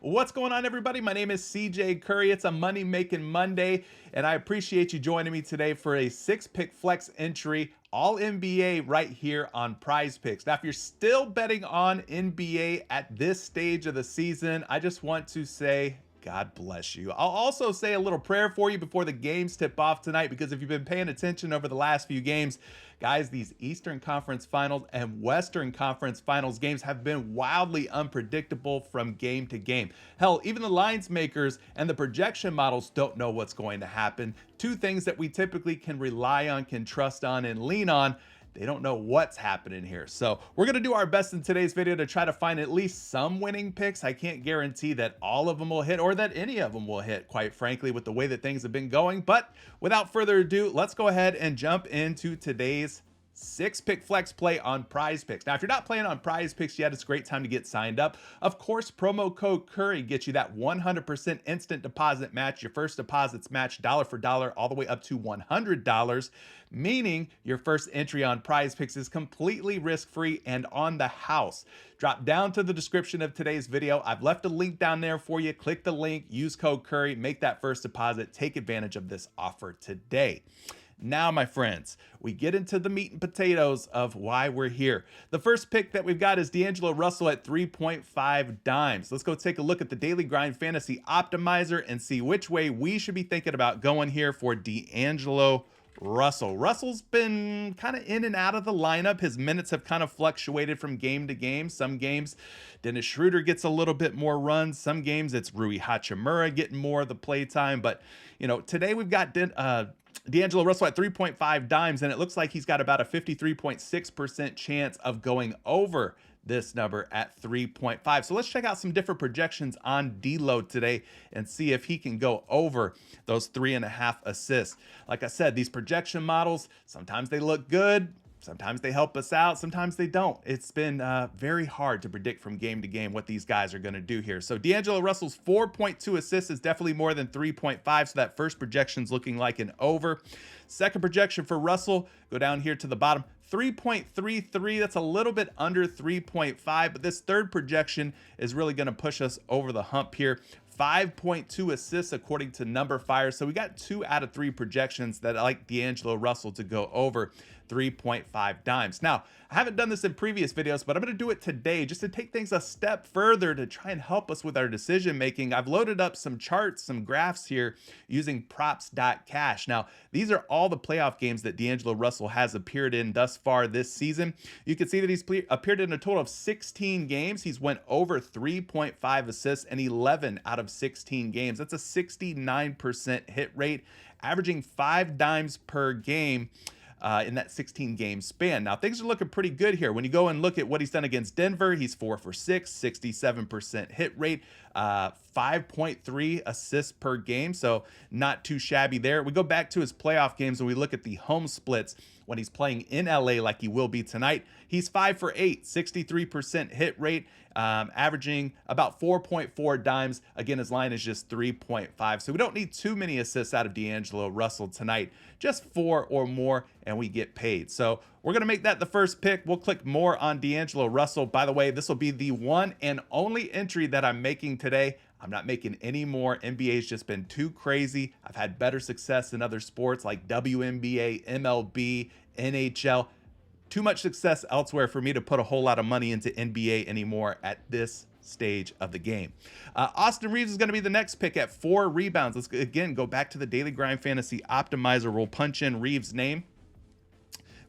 What's going on, everybody? My name is CJ Curry. It's a Money Making Monday, and I appreciate you joining me today for a 6-pick flex entry, all NBA, right here on PrizePicks. Now, if you're still betting on NBA at this stage of the season, I just want to say God bless you. I'll also say a little prayer for you before the games tip off tonight, because if you've been paying attention over the last few games, guys, these Eastern Conference Finals and Western Conference Finals games have been wildly unpredictable from game to game. Hell, even the lines makers and the projection models don't know what's going to happen. Two things that we typically can rely on, can trust on, and lean on. They don't know what's happening here. So we're going to do our best in today's video to try to find at least some winning picks. I can't guarantee that all of them will hit or that any of them will hit, quite frankly, with the way that things have been going. But without further ado, let's go ahead and jump into today's 6-pick flex play on PrizePicks. Now, if you're not playing on PrizePicks yet, it's a great time to get signed up. Of course, promo code Curry gets you that 100% instant deposit match. Your first deposit's matched dollar for dollar all the way up to $100, meaning your first entry on PrizePicks is completely risk-free and on the house. Drop down to the description of today's video. I've left a link down there for you. Click the link, use code Curry, make that first deposit, take advantage of this offer today. Now, my friends, we get into the meat and potatoes of why we're here. The first pick that we've got is DeAngelo Russell at 3.5 dimes. Let's go take a look at the Daily Grind Fantasy Optimizer and see which way we should be thinking about going here for DeAngelo Russell. Russell's been kind of in and out of the lineup. His minutes have kind of fluctuated from game to game. Some games, Dennis Schroeder gets a little bit more runs. Some games, it's Rui Hachimura getting more of the play time. But, you know, today we've got DeAngelo Russell at 3.5 dimes, and it looks like he's got about a 53.6% chance of going over this number at 3.5. So let's check out some different projections on D-Load today and see if he can go over those 3.5 assists. Like I said, these projection models, sometimes they look good, sometimes they help us out, sometimes they don't. It's been very hard to predict from game to game what these guys are going to do here. So DeAngelo Russell's 4.2 assists is definitely more than 3.5, so that first projection's looking like an over. Second projection for Russell, go down here to the bottom, 3.33. That's a little bit under 3.5, but this third projection is really going to push us over the hump here. 5.2 assists according to Number Fire. So we got 2 out of 3 projections that I like DeAngelo Russell to go over 3.5 dimes. Now, I haven't done this in previous videos, but I'm going to do it today just to take things a step further to try and help us with our decision making. I've loaded up some charts, some graphs here using props.cash. Now, these are all the playoff games that DeAngelo Russell has appeared in thus far this season. You can see that he's appeared in a total of 16 games. He's went over 3.5 assists in 11 out of 16 games. That's a 69% hit rate, averaging 5 dimes per game in that 16 game span. Now, things are looking pretty good here. When you go and look at what he's done against Denver, he's 4 for 6, 67% hit rate, 5.3 assists per game. So not too shabby there. We go back to his playoff games and we look at the home splits when he's playing in LA like he will be tonight. He's 5 for 8, 63% hit rate, averaging about 4.4 dimes. Again, his line is just 3.5. So we don't need too many assists out of DeAngelo Russell tonight, just 4 or more, and we get paid. So we're going to make that the first pick. We'll click more on DeAngelo Russell. By the way, this will be the one and only entry that I'm making today. I'm not making any more. NBA's just been too crazy. I've had better success in other sports like WNBA, MLB, NHL. Too much success elsewhere for me to put a whole lot of money into NBA anymore at this stage of the game. Austin Reeves is going to be the next pick at 4 rebounds. Let's again go back to the Daily Grind Fantasy Optimizer. We'll punch in Reeves' name.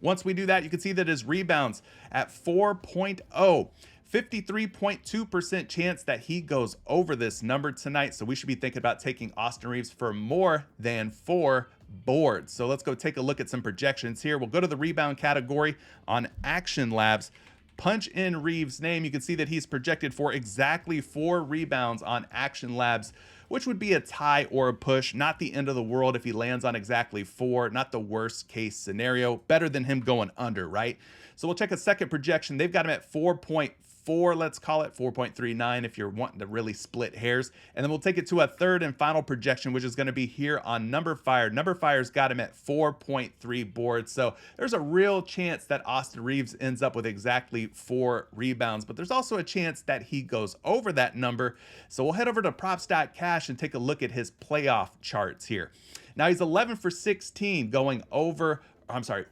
Once we do that, you can see that his rebounds at 4.0. 53.2% chance that he goes over this number tonight. So we should be thinking about taking Austin Reeves for more than 4 boards. So let's go take a look at some projections here. We'll go to the rebound category on Action Labs. Punch in Reeves' name. You can see that he's projected for exactly 4 rebounds on Action Labs, which would be a tie or a push. Not the end of the world if he lands on exactly 4. Not the worst case scenario. Better than him going under, right? So we'll check a second projection. They've got him at 4.4. 4, let's call it 4.39 if you're wanting to really split hairs. And then we'll take it to a third and final projection, which is going to be here on Number Fire. Number Fire's got him at 4.3 boards. So there's a real chance that Austin Reeves ends up with exactly 4 rebounds, but there's also a chance that he goes over that number. So we'll head over to props.cash and take a look at his playoff charts here. Now he's 11 for 16 going over, I'm sorry,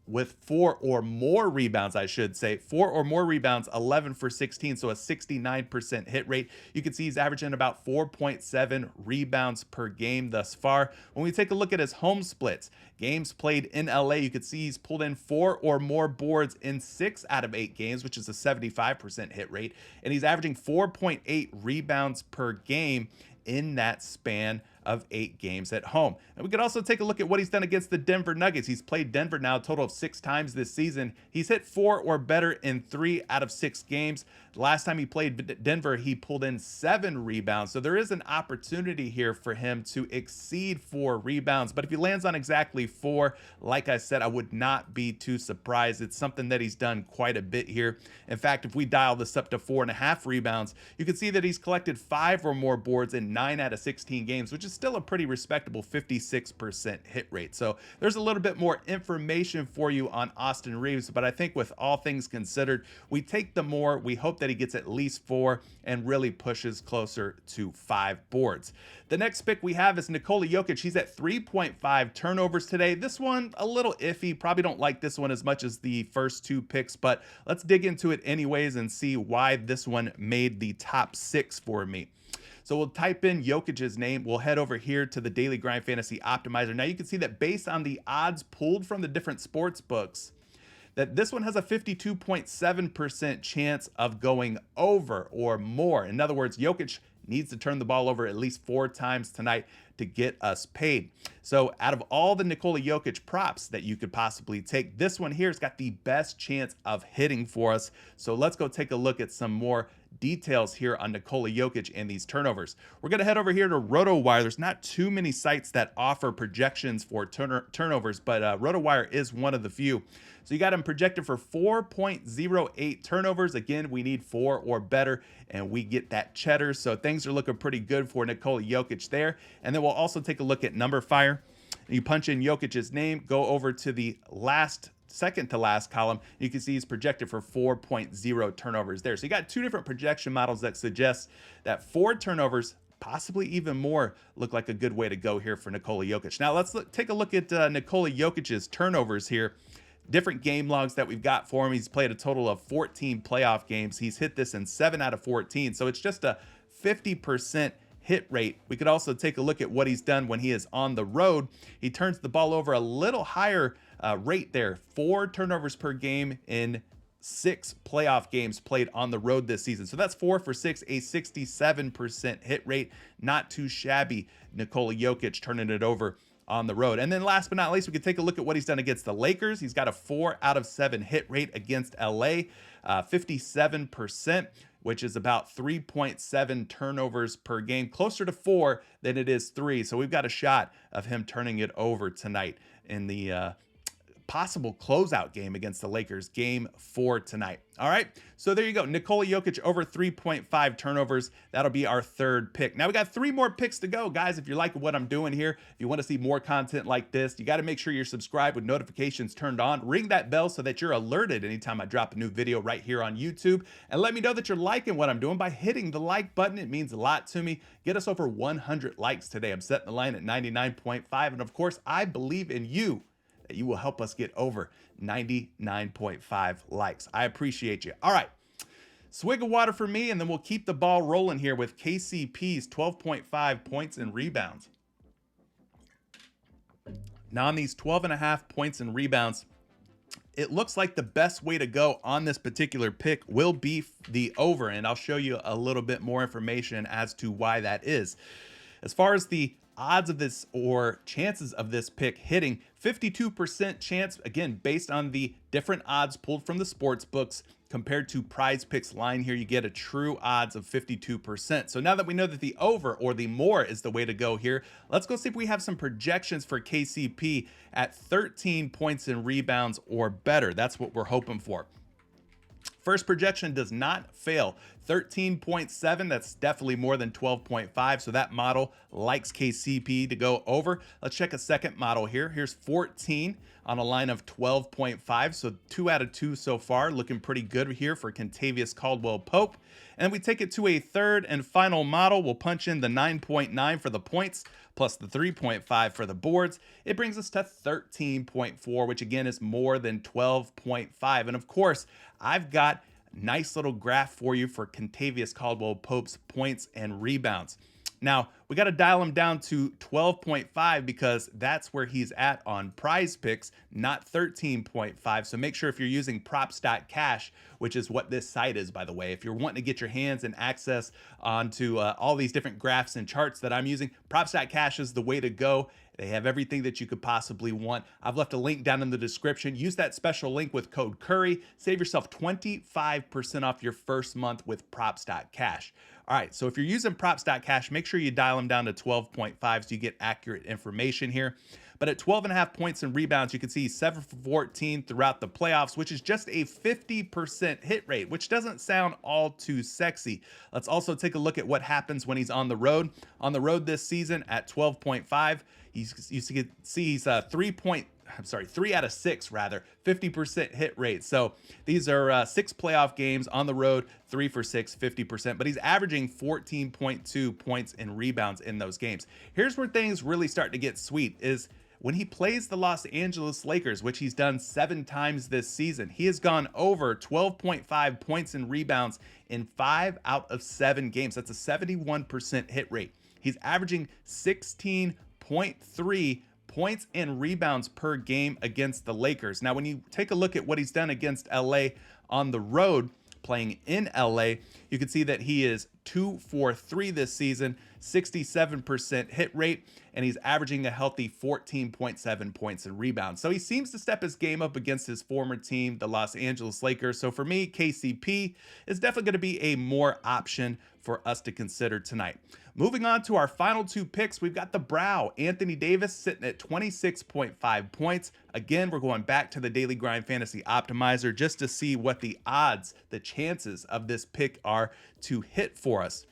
with 4 or more rebounds, I should say. 4 or more rebounds, 11 for 16, so a 69% hit rate. You can see he's averaging about 4.7 rebounds per game thus far. When we take a look at his home splits, games played in LA, you can see he's pulled in 4 or more boards in 6 out of 8 games, which is a 75% hit rate. And he's averaging 4.8 rebounds per game in that span of 8 games at home. And we could also take a look at what he's done against the Denver Nuggets. He's played Denver now a total of 6 times this season. He's hit 4 or better in 3 out of 6 games. The last time he played Denver, he pulled in 7 rebounds. So there is an opportunity here for him to exceed 4 rebounds. But if he lands on exactly 4, like I said, I would not be too surprised. It's something that he's done quite a bit here. In fact, if we dial this up to 4.5 rebounds, you can see that he's collected 5 or more boards in 9 out of 16 games, which is still a pretty respectable 56% hit rate. So there's a little bit more information for you on Austin Reeves, but I think with all things considered, we take the more. We hope that he gets at least 4 and really pushes closer to 5 boards. The next pick we have is Nikola Jokic. He's at 3.5 turnovers today. This one a little iffy. Probably don't like this one as much as the first 2 picks, but let's dig into it anyways and see why this one made the top 6 for me. So we'll type in Jokic's name. We'll head over here to the Daily Grind Fantasy Optimizer. Now you can see that based on the odds pulled from the different sports books, that this one has a 52.7% chance of going over or more. In other words, Jokic needs to turn the ball over at least 4 times tonight to get us paid. So out of all the Nikola Jokic props that you could possibly take, this one here has got the best chance of hitting for us. So let's go take a look at some more details here on Nikola Jokic and these turnovers. We're going to head over here to RotoWire. There's not too many sites that offer projections for turnovers, but RotoWire is one of the few. So you got him projected for 4.08 turnovers. Again, we need 4 or better, and we get that cheddar. So things are looking pretty good for Nikola Jokic there. And then we'll also take a look at Number Fire. You punch in Jokic's name, go over to the second to last column, you can see he's projected for 4.0 turnovers there. So you got 2 different projection models that suggest that 4 turnovers, possibly even more, look like a good way to go here for Nikola Jokic. Now let's take a look at Nikola Jokic's turnovers here. Different game logs that we've got for him. He's played a total of 14 playoff games. He's hit this in 7 out of 14. So it's just a 50% hit rate. We could also take a look at what he's done when he is on the road. He turns the ball over a little higher rate there. 4 turnovers per game in 6 playoff games played on the road this season. So that's 4 for 6, a 67% hit rate. Not too shabby. Nikola Jokic turning it over on the road. And then last but not least, we could take a look at what he's done against the Lakers. He's got a 4 out of 7 hit rate against LA, 57%, which is about 3.7 turnovers per game, closer to 4 than it is 3. So we've got a shot of him turning it over tonight in the possible closeout game against the Lakers, game 4 tonight. All right, so there you go. Nikola Jokic over 3.5 turnovers. That'll be our 3rd pick. Now we got 3 more picks to go, guys. If you're liking what I'm doing here, if you want to see more content like this, you got to make sure you're subscribed with notifications turned on. Ring that bell so that you're alerted anytime I drop a new video right here on YouTube. And let me know that you're liking what I'm doing by hitting the like button. It means a lot to me. Get us over 100 likes today. I'm setting the line at 99.5. And of course, I believe in you, that you will help us get over 99.5 likes. I appreciate you. All right, swig of water for me, and then we'll keep the ball rolling here with KCP's 12.5 points and rebounds. Now on these 12.5 points and rebounds, it looks like the best way to go on this particular pick will be the over, and I'll show you a little bit more information as to why that is. As far as the odds of this or chances of this pick hitting, 52% chance, again, based on the different odds pulled from the sports books compared to PrizePicks line here, you get a true odds of 52%. So now that we know that the over or the more is the way to go here, let's go see if we have some projections for KCP at 13 points and rebounds or better. That's what we're hoping for. First projection does not fail. 13.7, that's definitely more than 12.5. So that model likes KCP to go over. Let's check a second model here. Here's 14 on a line of 12.5. So 2 out of 2 so far, looking pretty good here for Kentavious Caldwell-Pope. And we take it to a third and final model. We'll punch in the 9.9 for the points plus the 3.5 for the boards. It brings us to 13.4, which again is more than 12.5. And of course, I've got a nice little graph for you for Kentavious Caldwell-Pope's points and rebounds. Now, we got to dial him down to 12.5 because that's where he's at on PrizePicks, not 13.5. So make sure if you're using props.cash, which is what this site is, by the way, if you're wanting to get your hands and access onto all these different graphs and charts that I'm using, props.cash is the way to go. They have everything that you could possibly want. I've left a link down in the description. Use that special link with code Curry. Save yourself 25% off your first month with props.cash. All right, so if you're using props.cash, make sure you dial them down to 12.5 so you get accurate information here. But at 12.5 points and rebounds, you can see 7 for 14 throughout the playoffs, which is just a 50% hit rate, which doesn't sound all too sexy. Let's also take a look at what happens when he's on the road. On the road this season at 12.5, you can see he's 3 out of 6 rather, 50% hit rate. So these are 6 playoff games on the road, 3 for 6, 50%, but he's averaging 14.2 points and rebounds in those games. Here's where things really start to get sweet is when he plays the Los Angeles Lakers, which he's done 7 times this season. He has gone over 12.5 points and rebounds in 5 out of 7 games. That's a 71% hit rate. He's averaging 16.3 points and rebounds per game against the Lakers. Now, when you take a look at what he's done against LA on the road, playing in LA, you can see that he is 2 for 3 this season, 67% hit rate, and he's averaging a healthy 14.7 points and rebounds. So he seems to step his game up against his former team, the Los Angeles Lakers. So for me, KCP is definitely going to be a more option for us to consider tonight. Moving on to our final 2 picks, we've got the Brow, Anthony Davis sitting at 26.5 points. Again, we're going back to the Daily Grind Fantasy Optimizer just to see what the odds, the chances of this pick are to hit for us.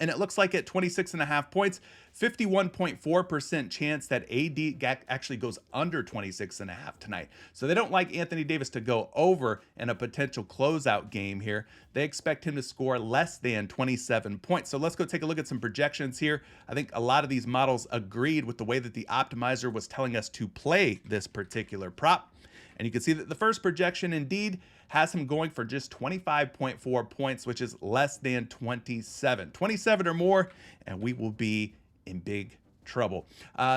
And it looks like at 26.5 points, 51.4% chance that AD actually goes under 26.5 tonight. So they don't like Anthony Davis to go over in a potential closeout game here. They expect him to score less than 27 points. So let's go take a look at some projections here. I think a lot of these models agreed with the way that the optimizer was telling us to play this particular prop. And you can see that the first projection indeed has him going for just 25.4 points, which is less than 27. 27 or more, and we will be in big trouble.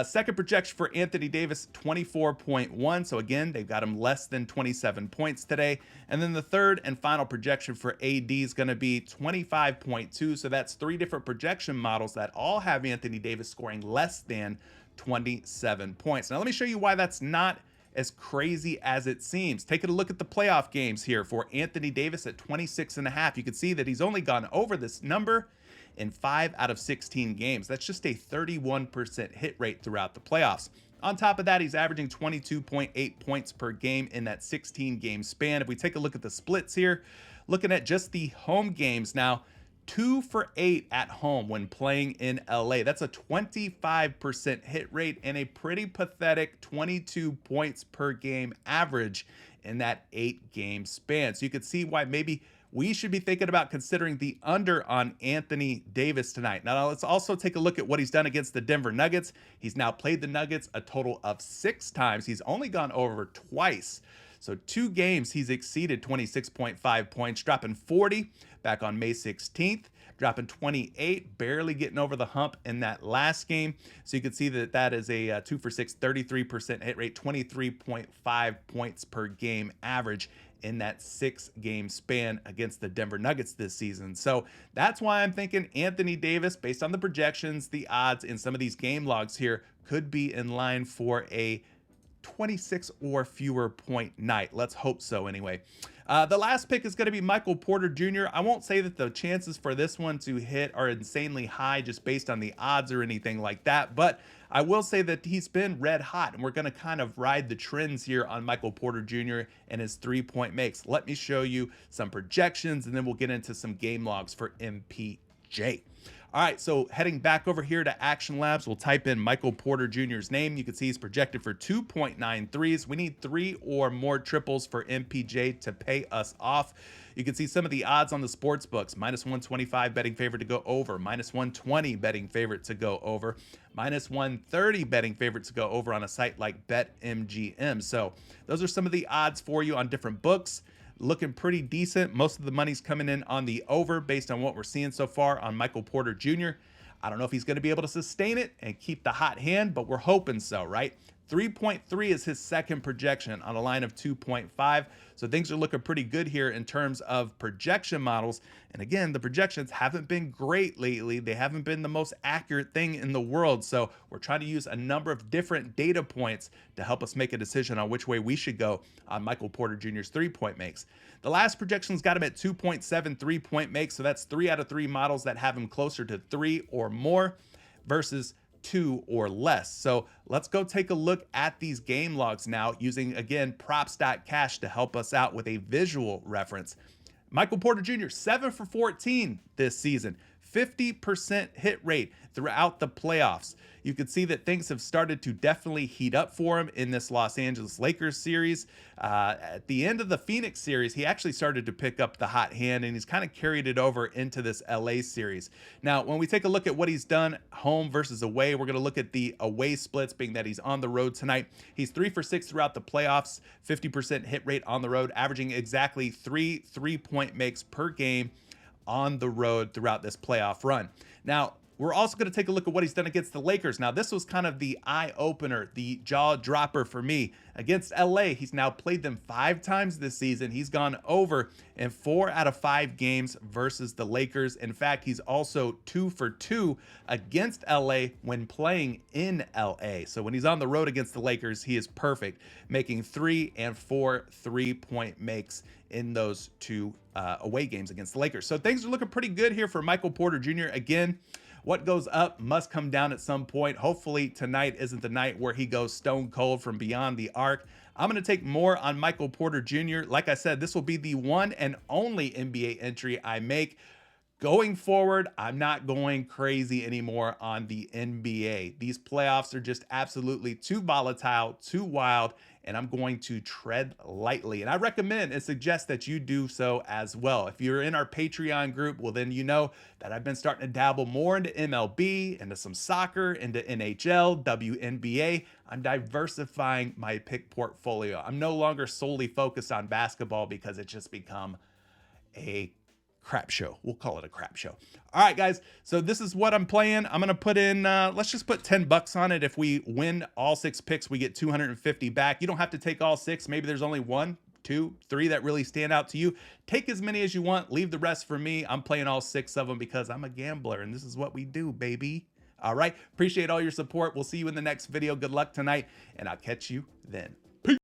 Second projection for Anthony Davis, 24.1. So again, they've got him less than 27 points today. And then the third and final projection for AD is going to be 25.2. So that's 3 different projection models that all have Anthony Davis scoring less than 27 points. Now let me show you why that's not as crazy as it seems. Taking a look at the playoff games here for Anthony Davis at 26.5. You can see that he's only gone over this number in 5 out of 16 games. That's just a 31% hit rate throughout the playoffs. On top of that, he's averaging 22.8 points per game in that 16 game span. If we take a look at the splits here, looking at just the home games now, 2 for 8 at home when playing in LA. That's a 25% hit rate and a pretty pathetic 22 points per game average in that 8 game span. So you can see why maybe we should be thinking about considering the under on Anthony Davis tonight. Now let's also take a look at what he's done against the Denver Nuggets. He's now played the Nuggets a total of 6 times. He's only gone over twice. So 2 games, he's exceeded 26.5 points, dropping 40 back on May 16th, dropping 28, barely getting over the hump in that last game. So you can see that that is a 2 for 6, 33% hit rate, 23.5 points per game average in that 6 game span against the Denver Nuggets this season. So that's why I'm thinking Anthony Davis, based on the projections, the odds in some of these game logs here, could be in line for a 26 or fewer point night. Let's hope so anyway. The last pick is going to be Michael Porter Jr. I won't say that the chances for this one to hit are insanely high just based on the odds or anything like that, but I will say that he's been red hot, and we're going to kind of ride the trends here on Michael Porter Jr. and his 3-point makes. Let me show you some projections, and then we'll get into some game logs for MPJ. All right, so heading back over here to Action Labs, we'll type in Michael Porter Jr.'s name. You can see he's projected for 2.9 threes. We need 3 or more triples for MPJ to pay us off. You can see some of the odds on the sports books. -125 betting favorite to go over, -120 betting favorite to go over, -130 betting favorite to go over on a site like BetMGM. So those are some of the odds for you on different books. Looking pretty decent. Most of the money's coming in on the over based on what we're seeing so far on Michael Porter Jr. I don't know if he's going to be able to sustain it and keep the hot hand, but we're hoping so, right? 3.3 is his second projection on a line of 2.5. So things are looking pretty good here in terms of projection models. And again, the projections haven't been great lately. They haven't been the most accurate thing in the world. So we're trying to use a number of different data points to help us make a decision on which way we should go on Michael Porter Jr.'s 3-point makes. The last projections got him at 2.7 3-point makes. So that's 3 out of 3 models that have him closer to 3 or more versus 2 or less. So let's go take a look at these game logs now using, again, props.cash to help us out with a visual reference. Michael Porter Jr., 7 for 14 this season, 50% hit rate throughout the playoffs. You can see that things have started to definitely heat up for him in this Los Angeles Lakers series. At the end of the Phoenix series, he actually started to pick up the hot hand, and he's kind of carried it over into this LA series. Now, when we take a look at what he's done home versus away, we're going to look at the away splits, being that he's on the road tonight. He's 3 for 6 throughout the playoffs, 50% hit rate on the road, averaging exactly 3 3-point makes per game on the road throughout this playoff run. Now, we're also going to take a look at what he's done against the Lakers. Now, this was kind of the eye-opener, the jaw-dropper for me. Against LA, he's now played them 5 times this season. He's gone over in 4 out of 5 games versus the Lakers. In fact, he's also 2 for 2 against LA when playing in LA. So when he's on the road against the Lakers, he is perfect, making 3 and 4 3-point makes in those 2 away games against the Lakers. So things are looking pretty good here for Michael Porter Jr. Again, what goes up must come down at some point. Hopefully tonight isn't the night where he goes stone cold from beyond the arc. I'm going to take more on Michael Porter Jr. Like I said, this will be the one and only NBA entry I make. Going forward, I'm not going crazy anymore on the NBA. These playoffs are just absolutely too volatile, too wild, and I'm going to tread lightly. And I recommend and suggest that you do so as well. If you're in our Patreon group, well, then you know that I've been starting to dabble more into MLB, into some soccer, into NHL, WNBA. I'm diversifying my pick portfolio. I'm no longer solely focused on basketball because it's just become a crap show. We'll call it a crap show. All right, guys. So this is what I'm playing. I'm going to put in, let's just put 10 bucks on it. If we win all 6 picks, we get 250 back. You don't have to take all 6. Maybe there's only 1, 2, 3 that really stand out to you. Take as many as you want. Leave the rest for me. I'm playing all 6 of them because I'm a gambler and this is what we do, baby. All right. Appreciate all your support. We'll see you in the next video. Good luck tonight, and I'll catch you then.